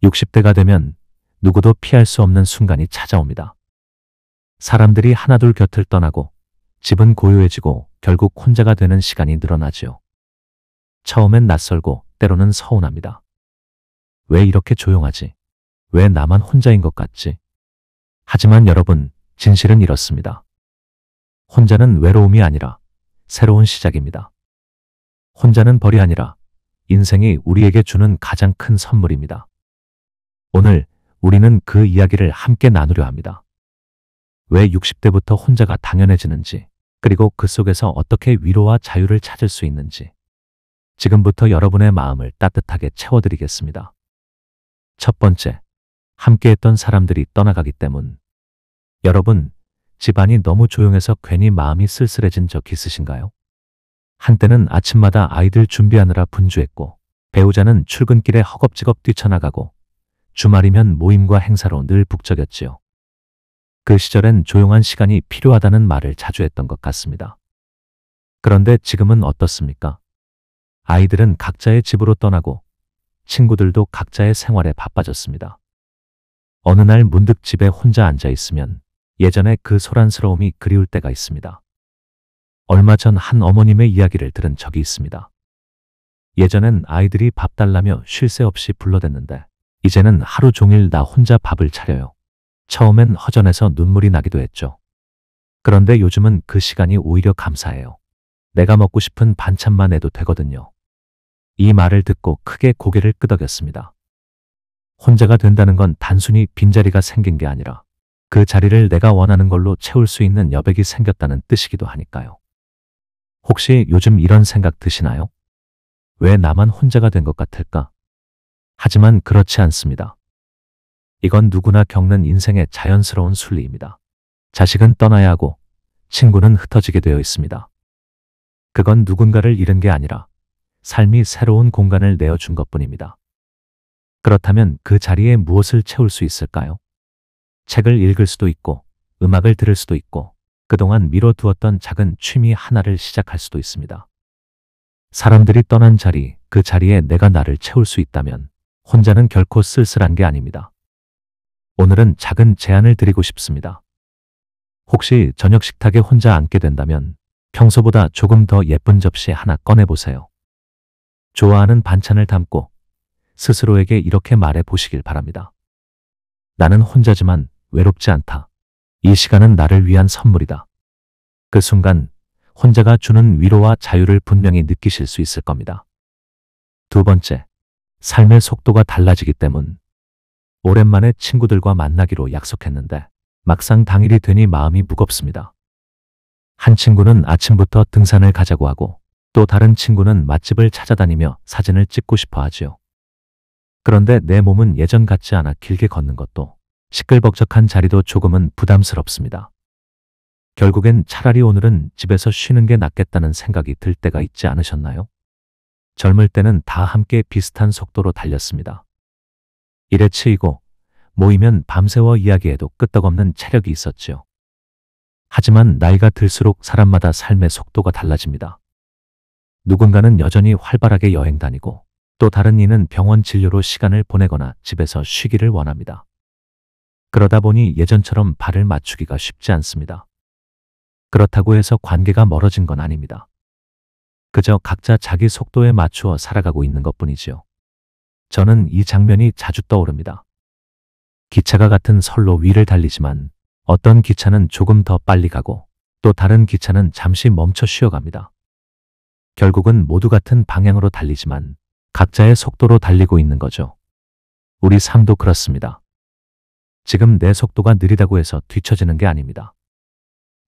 60대가 되면 누구도 피할 수 없는 순간이 찾아옵니다. 사람들이 하나둘 곁을 떠나고 집은 고요해지고 결국 혼자가 되는 시간이 늘어나지요. 처음엔 낯설고 때로는 서운합니다. 왜 이렇게 조용하지? 왜 나만 혼자인 것 같지? 하지만 여러분, 진실은 이렇습니다. 혼자는 외로움이 아니라 새로운 시작입니다. 혼자는 벌이 아니라 인생이 우리에게 주는 가장 큰 선물입니다. 오늘 우리는 그 이야기를 함께 나누려 합니다. 왜 60대부터 혼자가 당연해지는지, 그리고 그 속에서 어떻게 위로와 자유를 찾을 수 있는지, 지금부터 여러분의 마음을 따뜻하게 채워드리겠습니다. 첫 번째, 함께했던 사람들이 떠나가기 때문. 여러분, 집안이 너무 조용해서 괜히 마음이 쓸쓸해진 적 있으신가요? 한때는 아침마다 아이들 준비하느라 분주했고, 배우자는 출근길에 허겁지겁 뛰쳐나가고, 주말이면 모임과 행사로 늘 북적였지요. 그 시절엔 조용한 시간이 필요하다는 말을 자주 했던 것 같습니다. 그런데 지금은 어떻습니까? 아이들은 각자의 집으로 떠나고 친구들도 각자의 생활에 바빠졌습니다. 어느 날 문득 집에 혼자 앉아 있으면 예전에 그 소란스러움이 그리울 때가 있습니다. 얼마 전 한 어머님의 이야기를 들은 적이 있습니다. 예전엔 아이들이 밥 달라며 쉴 새 없이 불러댔는데 이제는 하루 종일 나 혼자 밥을 차려요. 처음엔 허전해서 눈물이 나기도 했죠. 그런데 요즘은 그 시간이 오히려 감사해요. 내가 먹고 싶은 반찬만 해도 되거든요. 이 말을 듣고 크게 고개를 끄덕였습니다. 혼자가 된다는 건 단순히 빈자리가 생긴 게 아니라 그 자리를 내가 원하는 걸로 채울 수 있는 여백이 생겼다는 뜻이기도 하니까요. 혹시 요즘 이런 생각 드시나요? 왜 나만 혼자가 된 것 같을까? 하지만 그렇지 않습니다. 이건 누구나 겪는 인생의 자연스러운 순리입니다. 자식은 떠나야 하고 친구는 흩어지게 되어 있습니다. 그건 누군가를 잃은 게 아니라 삶이 새로운 공간을 내어준 것뿐입니다. 그렇다면 그 자리에 무엇을 채울 수 있을까요? 책을 읽을 수도 있고 음악을 들을 수도 있고 그동안 미뤄두었던 작은 취미 하나를 시작할 수도 있습니다. 사람들이 떠난 자리, 그 자리에 내가 나를 채울 수 있다면 혼자는 결코 쓸쓸한 게 아닙니다. 오늘은 작은 제안을 드리고 싶습니다. 혹시 저녁 식탁에 혼자 앉게 된다면 평소보다 조금 더 예쁜 접시 하나 꺼내보세요. 좋아하는 반찬을 담고 스스로에게 이렇게 말해 보시길 바랍니다. 나는 혼자지만 외롭지 않다. 이 시간은 나를 위한 선물이다. 그 순간 혼자가 주는 위로와 자유를 분명히 느끼실 수 있을 겁니다. 두 번째, 삶의 속도가 달라지기 때문. 오랜만에 친구들과 만나기로 약속했는데 막상 당일이 되니 마음이 무겁습니다. 한 친구는 아침부터 등산을 가자고 하고 또 다른 친구는 맛집을 찾아다니며 사진을 찍고 싶어 하지요. 그런데 내 몸은 예전 같지 않아 길게 걷는 것도 시끌벅적한 자리도 조금은 부담스럽습니다. 결국엔 차라리 오늘은 집에서 쉬는 게 낫겠다는 생각이 들 때가 있지 않으셨나요? 젊을 때는 다 함께 비슷한 속도로 달렸습니다. 일에 치이고 모이면 밤새워 이야기해도 끄떡없는 체력이 있었지요. 하지만 나이가 들수록 사람마다 삶의 속도가 달라집니다. 누군가는 여전히 활발하게 여행 다니고 또 다른 이는 병원 진료로 시간을 보내거나 집에서 쉬기를 원합니다. 그러다 보니 예전처럼 발을 맞추기가 쉽지 않습니다. 그렇다고 해서 관계가 멀어진 건 아닙니다. 그저 각자 자기 속도에 맞추어 살아가고 있는 것뿐이지요. 저는 이 장면이 자주 떠오릅니다. 기차가 같은 선로 위를 달리지만 어떤 기차는 조금 더 빨리 가고 또 다른 기차는 잠시 멈춰 쉬어갑니다. 결국은 모두 같은 방향으로 달리지만 각자의 속도로 달리고 있는 거죠. 우리 삶도 그렇습니다. 지금 내 속도가 느리다고 해서 뒤처지는 게 아닙니다.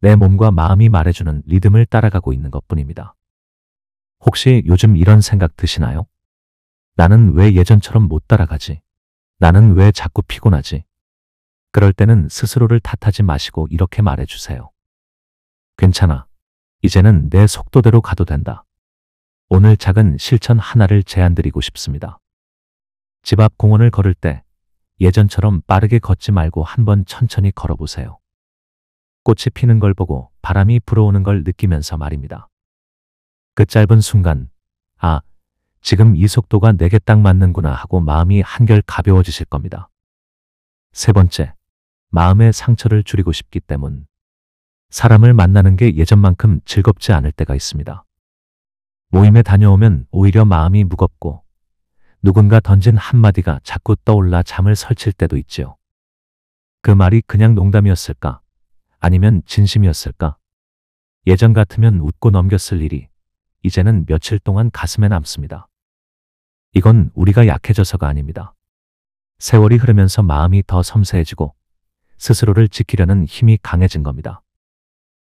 내 몸과 마음이 말해주는 리듬을 따라가고 있는 것뿐입니다. 혹시 요즘 이런 생각 드시나요? 나는 왜 예전처럼 못 따라가지? 나는 왜 자꾸 피곤하지? 그럴 때는 스스로를 탓하지 마시고 이렇게 말해주세요. 괜찮아. 이제는 내 속도대로 가도 된다. 오늘 작은 실천 하나를 제안드리고 싶습니다. 집 앞 공원을 걸을 때 예전처럼 빠르게 걷지 말고 한번 천천히 걸어보세요. 꽃이 피는 걸 보고 바람이 불어오는 걸 느끼면서 말입니다. 그 짧은 순간, 아, 지금 이 속도가 내게 딱 맞는구나 하고 마음이 한결 가벼워지실 겁니다. 세 번째, 마음의 상처를 줄이고 싶기 때문. 사람을 만나는 게 예전만큼 즐겁지 않을 때가 있습니다. 모임에 다녀오면 오히려 마음이 무겁고 누군가 던진 한마디가 자꾸 떠올라 잠을 설칠 때도 있지요. 그 말이 그냥 농담이었을까? 아니면 진심이었을까? 예전 같으면 웃고 넘겼을 일이 이제는 며칠 동안 가슴에 남습니다. 이건 우리가 약해져서가 아닙니다. 세월이 흐르면서 마음이 더 섬세해지고 스스로를 지키려는 힘이 강해진 겁니다.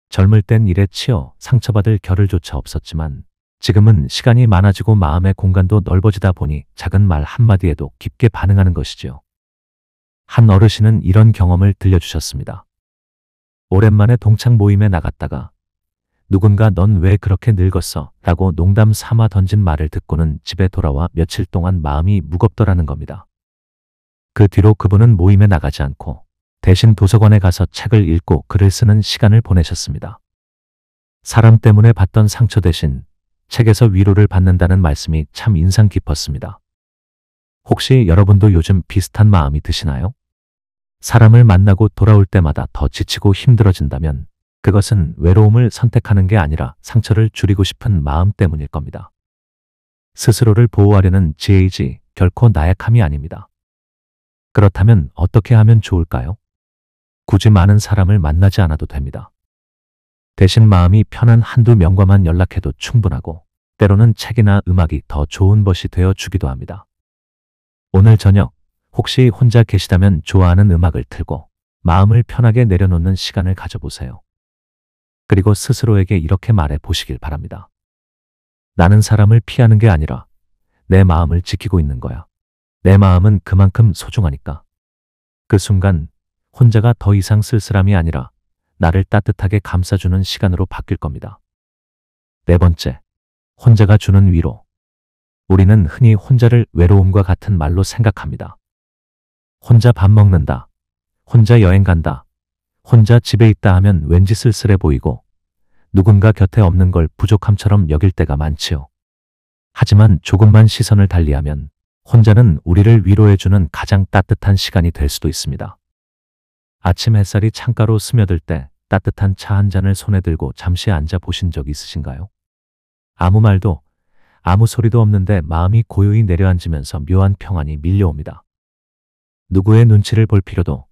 젊을 땐 일에 치여 상처받을 겨를조차 없었지만 지금은 시간이 많아지고 마음의 공간도 넓어지다 보니 작은 말 한마디에도 깊게 반응하는 것이지요. 한 어르신은 이런 경험을 들려주셨습니다. 오랜만에 동창 모임에 나갔다가 누군가 넌 왜 그렇게 늙었어? 라고 농담 삼아 던진 말을 듣고는 집에 돌아와 며칠 동안 마음이 무겁더라는 겁니다. 그 뒤로 그분은 모임에 나가지 않고 대신 도서관에 가서 책을 읽고 글을 쓰는 시간을 보내셨습니다. 사람 때문에 받던 상처 대신 책에서 위로를 받는다는 말씀이 참 인상 깊었습니다. 혹시 여러분도 요즘 비슷한 마음이 드시나요? 사람을 만나고 돌아올 때마다 더 지치고 힘들어진다면 그것은 외로움을 선택하는 게 아니라 상처를 줄이고 싶은 마음 때문일 겁니다. 스스로를 보호하려는 지혜이지 결코 나약함이 아닙니다. 그렇다면 어떻게 하면 좋을까요? 굳이 많은 사람을 만나지 않아도 됩니다. 대신 마음이 편한 한두 명과만 연락해도 충분하고 때로는 책이나 음악이 더 좋은 벗이 되어 주기도 합니다. 오늘 저녁 혹시 혼자 계시다면 좋아하는 음악을 틀고 마음을 편하게 내려놓는 시간을 가져보세요. 그리고 스스로에게 이렇게 말해 보시길 바랍니다. 나는 사람을 피하는 게 아니라 내 마음을 지키고 있는 거야. 내 마음은 그만큼 소중하니까. 그 순간 혼자가 더 이상 쓸쓸함이 아니라 나를 따뜻하게 감싸주는 시간으로 바뀔 겁니다. 네 번째, 혼자가 주는 위로. 우리는 흔히 혼자를 외로움과 같은 말로 생각합니다. 혼자 밥 먹는다, 혼자 여행 간다, 혼자 집에 있다 하면 왠지 쓸쓸해 보이고 누군가 곁에 없는 걸 부족함처럼 여길 때가 많지요. 하지만 조금만 시선을 달리하면 혼자는 우리를 위로해주는 가장 따뜻한 시간이 될 수도 있습니다. 아침 햇살이 창가로 스며들 때 따뜻한 차 한 잔을 손에 들고 잠시 앉아 보신 적 있으신가요? 아무 말도 아무 소리도 없는데 마음이 고요히 내려앉으면서 묘한 평안이 밀려옵니다. 누구의 눈치를 볼 필요도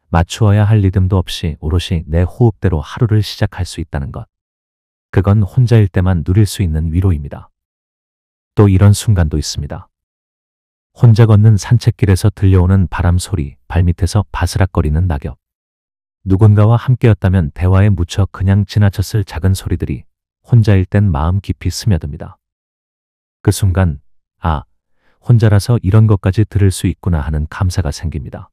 맞추어야 할 리듬도 없이 오롯이 내 호흡대로 하루를 시작할 수 있다는 것. 그건 혼자일 때만 누릴 수 있는 위로입니다. 또 이런 순간도 있습니다. 혼자 걷는 산책길에서 들려오는 바람 소리, 발밑에서 바스락거리는 낙엽. 누군가와 함께였다면 대화에 묻혀 그냥 지나쳤을 작은 소리들이 혼자일 땐 마음 깊이 스며듭니다. 그 순간, 아, 혼자라서 이런 것까지 들을 수 있구나 하는 감사가 생깁니다.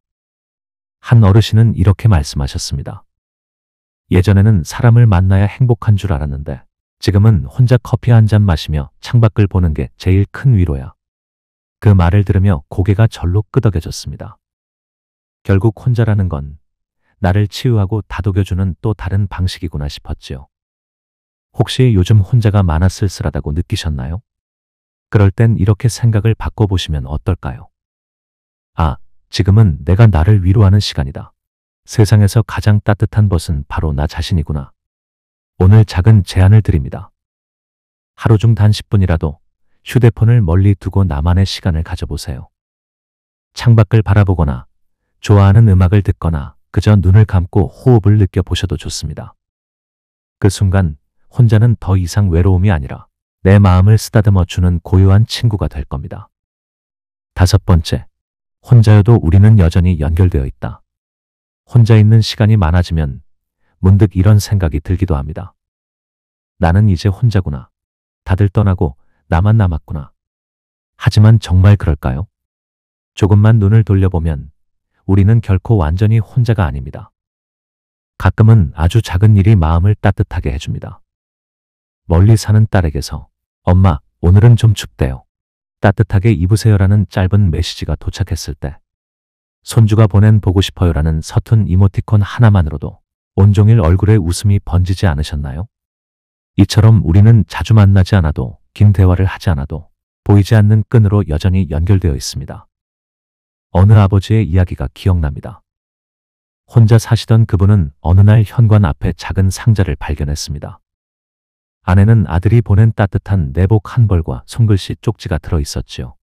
한 어르신은 이렇게 말씀하셨습니다. 예전에는 사람을 만나야 행복한 줄 알았는데 지금은 혼자 커피 한 잔 마시며 창밖을 보는 게 제일 큰 위로야. 그 말을 들으며 고개가 절로 끄덕여졌습니다. 결국 혼자라는 건 나를 치유하고 다독여주는 또 다른 방식이구나 싶었지요. 혹시 요즘 혼자가 많아 쓸쓸하다고 느끼셨나요? 그럴 땐 이렇게 생각을 바꿔보시면 어떨까요? 아, 지금은 내가 나를 위로하는 시간이다. 세상에서 가장 따뜻한 벗은 바로 나 자신이구나. 오늘 작은 제안을 드립니다. 하루 중 단 10분이라도 휴대폰을 멀리 두고 나만의 시간을 가져보세요. 창밖을 바라보거나 좋아하는 음악을 듣거나 그저 눈을 감고 호흡을 느껴보셔도 좋습니다. 그 순간 혼자는 더 이상 외로움이 아니라 내 마음을 쓰다듬어 주는 고요한 친구가 될 겁니다. 다섯 번째, 혼자여도 우리는 여전히 연결되어 있다. 혼자 있는 시간이 많아지면 문득 이런 생각이 들기도 합니다. 나는 이제 혼자구나. 다들 떠나고 나만 남았구나. 하지만 정말 그럴까요? 조금만 눈을 돌려보면 우리는 결코 완전히 혼자가 아닙니다. 가끔은 아주 작은 일이 마음을 따뜻하게 해줍니다. 멀리 사는 딸에게서 엄마, 오늘은 좀 춥대요. 따뜻하게 입으세요라는 짧은 메시지가 도착했을 때, 손주가 보낸 보고 싶어요라는 서툰 이모티콘 하나만으로도 온종일 얼굴에 웃음이 번지지 않으셨나요? 이처럼 우리는 자주 만나지 않아도, 긴 대화를 하지 않아도 보이지 않는 끈으로 여전히 연결되어 있습니다. 어느 아버지의 이야기가 기억납니다. 혼자 사시던 그분은 어느 날 현관 앞에 작은 상자를 발견했습니다. 안에는 아들이 보낸 따뜻한 내복 한 벌과 손글씨 쪽지가 들어 있었지요.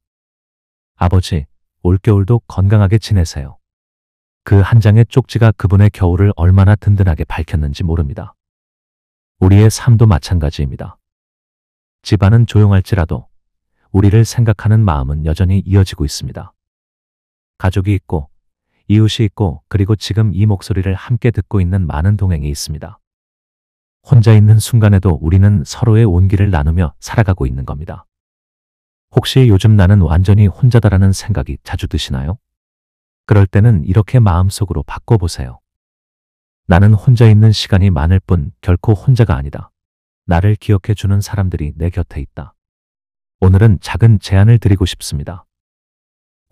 아버지, 올겨울도 건강하게 지내세요. 그 한 장의 쪽지가 그분의 겨울을 얼마나 든든하게 밝혔는지 모릅니다. 우리의 삶도 마찬가지입니다. 집안은 조용할지라도 우리를 생각하는 마음은 여전히 이어지고 있습니다. 가족이 있고, 이웃이 있고, 그리고 지금 이 목소리를 함께 듣고 있는 많은 동행이 있습니다. 혼자 있는 순간에도 우리는 서로의 온기를 나누며 살아가고 있는 겁니다. 혹시 요즘 나는 완전히 혼자다라는 생각이 자주 드시나요? 그럴 때는 이렇게 마음속으로 바꿔보세요. 나는 혼자 있는 시간이 많을 뿐 결코 혼자가 아니다. 나를 기억해주는 사람들이 내 곁에 있다. 오늘은 작은 제안을 드리고 싶습니다.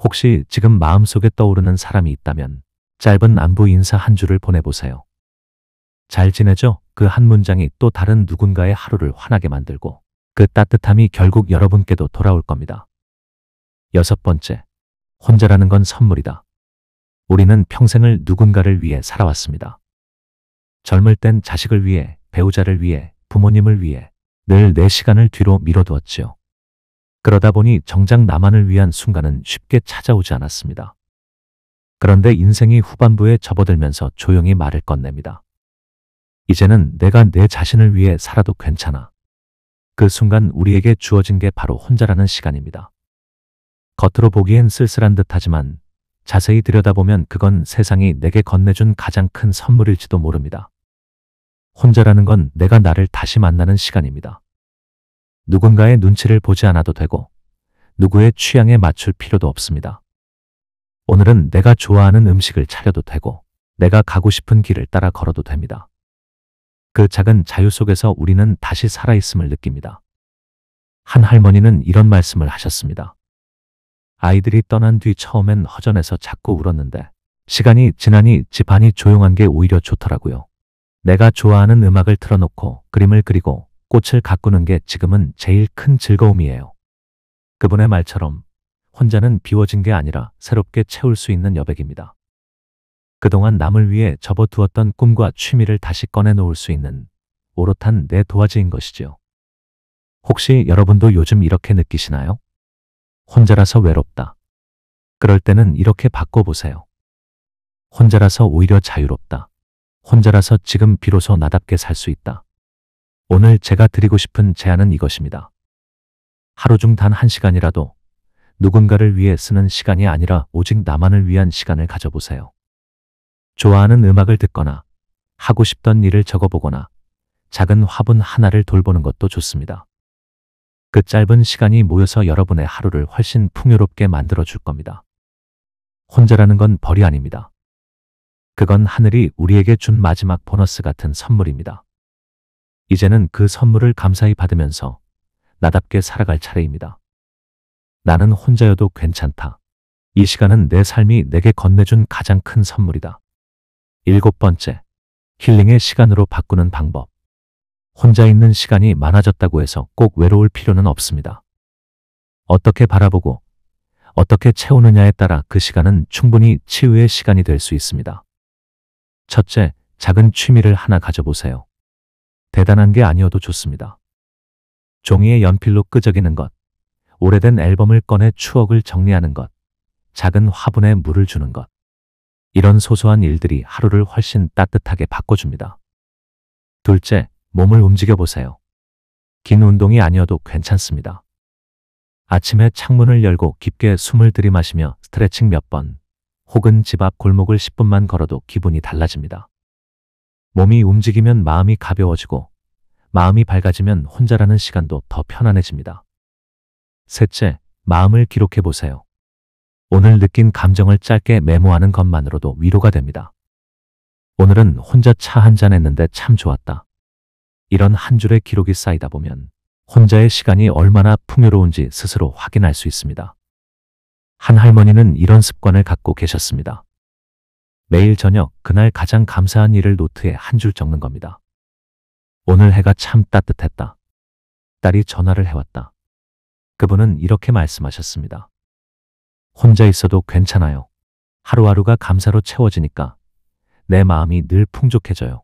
혹시 지금 마음속에 떠오르는 사람이 있다면 짧은 안부 인사 한 줄을 보내보세요. 잘 지내죠? 그 한 문장이 또 다른 누군가의 하루를 환하게 만들고 그 따뜻함이 결국 여러분께도 돌아올 겁니다. 6번째, 혼자라는 건 선물이다. 우리는 평생을 누군가를 위해 살아왔습니다. 젊을 땐 자식을 위해, 배우자를 위해, 부모님을 위해 늘 내 시간을 뒤로 미뤄두었지요. 그러다 보니 정작 나만을 위한 순간은 쉽게 찾아오지 않았습니다. 그런데 인생이 후반부에 접어들면서 조용히 말을 꺼냅니다. 이제는 내가 내 자신을 위해 살아도 괜찮아. 그 순간 우리에게 주어진 게 바로 혼자라는 시간입니다. 겉으로 보기엔 쓸쓸한 듯하지만 자세히 들여다보면 그건 세상이 내게 건네준 가장 큰 선물일지도 모릅니다. 혼자라는 건 내가 나를 다시 만나는 시간입니다. 누군가의 눈치를 보지 않아도 되고 누구의 취향에 맞출 필요도 없습니다. 오늘은 내가 좋아하는 음식을 차려도 되고 내가 가고 싶은 길을 따라 걸어도 됩니다. 그 작은 자유 속에서 우리는 다시 살아있음을 느낍니다. 한 할머니는 이런 말씀을 하셨습니다. 아이들이 떠난 뒤 처음엔 허전해서 자꾸 울었는데 시간이 지나니 집안이 조용한 게 오히려 좋더라고요. 내가 좋아하는 음악을 틀어놓고 그림을 그리고 꽃을 가꾸는 게 지금은 제일 큰 즐거움이에요. 그분의 말처럼 혼자는 비워진 게 아니라 새롭게 채울 수 있는 여백입니다. 그동안 남을 위해 접어두었던 꿈과 취미를 다시 꺼내놓을 수 있는 오롯한 내 도화지인 것이지요. 혹시 여러분도 요즘 이렇게 느끼시나요? 혼자라서 외롭다. 그럴 때는 이렇게 바꿔보세요. 혼자라서 오히려 자유롭다. 혼자라서 지금 비로소 나답게 살 수 있다. 오늘 제가 드리고 싶은 제안은 이것입니다. 하루 중 단 1시간이라도 누군가를 위해 쓰는 시간이 아니라 오직 나만을 위한 시간을 가져보세요. 좋아하는 음악을 듣거나 하고 싶던 일을 적어보거나 작은 화분 하나를 돌보는 것도 좋습니다. 그 짧은 시간이 모여서 여러분의 하루를 훨씬 풍요롭게 만들어줄 겁니다. 혼자라는 건 벌이 아닙니다. 그건 하늘이 우리에게 준 마지막 보너스 같은 선물입니다. 이제는 그 선물을 감사히 받으면서 나답게 살아갈 차례입니다. 나는 혼자여도 괜찮다. 이 시간은 내 삶이 내게 건네준 가장 큰 선물이다. 7번째, 힐링의 시간으로 바꾸는 방법. 혼자 있는 시간이 많아졌다고 해서 꼭 외로울 필요는 없습니다. 어떻게 바라보고 어떻게 채우느냐에 따라 그 시간은 충분히 치유의 시간이 될 수 있습니다. 첫째, 작은 취미를 하나 가져보세요. 대단한 게 아니어도 좋습니다. 종이에 연필로 끄적이는 것, 오래된 앨범을 꺼내 추억을 정리하는 것, 작은 화분에 물을 주는 것. 이런 소소한 일들이 하루를 훨씬 따뜻하게 바꿔줍니다. 둘째, 몸을 움직여보세요. 긴 운동이 아니어도 괜찮습니다. 아침에 창문을 열고 깊게 숨을 들이마시며 스트레칭 몇 번, 혹은 집 앞 골목을 10분만 걸어도 기분이 달라집니다. 몸이 움직이면 마음이 가벼워지고 마음이 밝아지면 혼자라는 시간도 더 편안해집니다. 셋째, 마음을 기록해보세요. 오늘 느낀 감정을 짧게 메모하는 것만으로도 위로가 됩니다. 오늘은 혼자 차 한잔 했는데 참 좋았다. 이런 한 줄의 기록이 쌓이다 보면 혼자의 시간이 얼마나 풍요로운지 스스로 확인할 수 있습니다. 한 할머니는 이런 습관을 갖고 계셨습니다. 매일 저녁 그날 가장 감사한 일을 노트에 한 줄 적는 겁니다. 오늘 해가 참 따뜻했다. 딸이 전화를 해왔다. 그분은 이렇게 말씀하셨습니다. 혼자 있어도 괜찮아요. 하루하루가 감사로 채워지니까 내 마음이 늘 풍족해져요.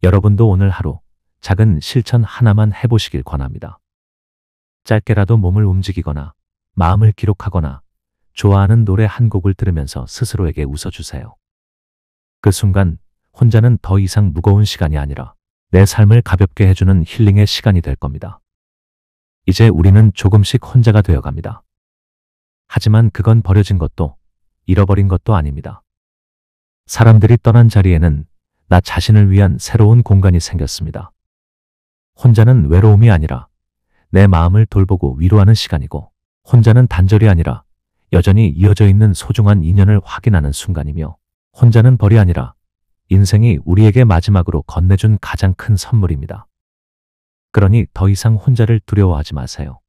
여러분도 오늘 하루 작은 실천 하나만 해보시길 권합니다. 짧게라도 몸을 움직이거나 마음을 기록하거나 좋아하는 노래 한 곡을 들으면서 스스로에게 웃어주세요. 그 순간 혼자는 더 이상 무거운 시간이 아니라 내 삶을 가볍게 해주는 힐링의 시간이 될 겁니다. 이제 우리는 조금씩 혼자가 되어갑니다. 하지만 그건 버려진 것도 잃어버린 것도 아닙니다. 사람들이 떠난 자리에는 나 자신을 위한 새로운 공간이 생겼습니다. 혼자는 외로움이 아니라 내 마음을 돌보고 위로하는 시간이고, 혼자는 단절이 아니라 여전히 이어져 있는 소중한 인연을 확인하는 순간이며, 혼자는 벌이 아니라 인생이 우리에게 마지막으로 건네준 가장 큰 선물입니다. 그러니 더 이상 혼자를 두려워하지 마세요.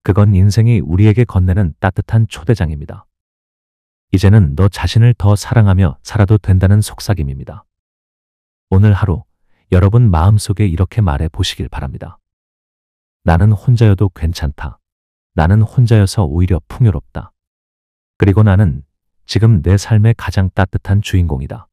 그건 인생이 우리에게 건네는 따뜻한 초대장입니다. 이제는 너 자신을 더 사랑하며 살아도 된다는 속삭임입니다. 오늘 하루 여러분 마음속에 이렇게 말해 보시길 바랍니다. 나는 혼자여도 괜찮다. 나는 혼자여서 오히려 풍요롭다. 그리고 나는 지금 내 삶의 가장 따뜻한 주인공이다.